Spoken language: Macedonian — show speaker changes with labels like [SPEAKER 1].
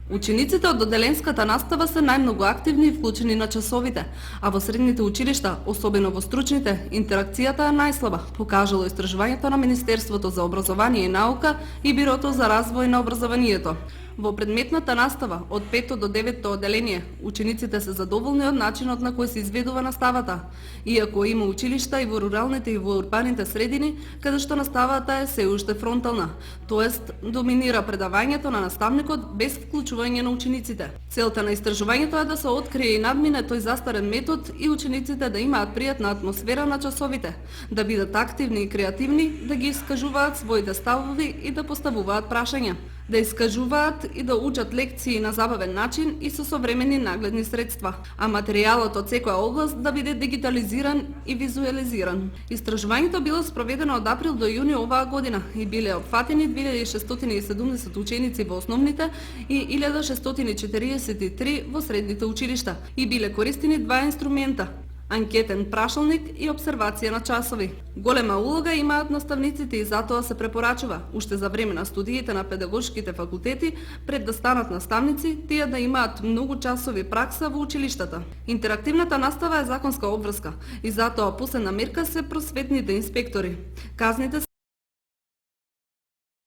[SPEAKER 1] Учениците од одделенската настава се најмногу активни и вклучени на часовите, а во средните училишта, особено во стручните, интеракцијата е најслаба, покажало истражувањето на Министерството за образование и наука и Бирото за развој на образованието. Во предметната настава од 5 до 9 одделение, учениците се задоволни од начинот на кој се изведува наставата, иако има училишта и во руралните и во урбаните средини, каде што наставата е се уште фронтална, тоест доминира предавањето на наставникот без вклучување на учениците. Целта на истражувањето е да се открие и надмине тој застарен метод и учениците да имаат пријатна атмосфера на часовите, да бидат активни и креативни, да ги искажуваат своите ставови и да поставуваат прашања, да искажуваат и да учат лекции на забавен начин и со современи нагледни средства, а материјалот од секоја област да биде дигитализиран и визуализиран. Истражувањето било спроведено од април до јуни оваа година и биле опфатени 2670 ученици во основните и 1643 во средните училишта и биле користени два инструмента: анкетен прашалник и обсервација на часови. Голема улога имаат наставниците и затоа се препорачува, уште за време на студиите на педагошките факултети, пред да станат наставници, тие да имаат многу часови пракса во училиштата. Интерактивната настава е законска обврска и затоа последна мерка се просветните инспектори. Казните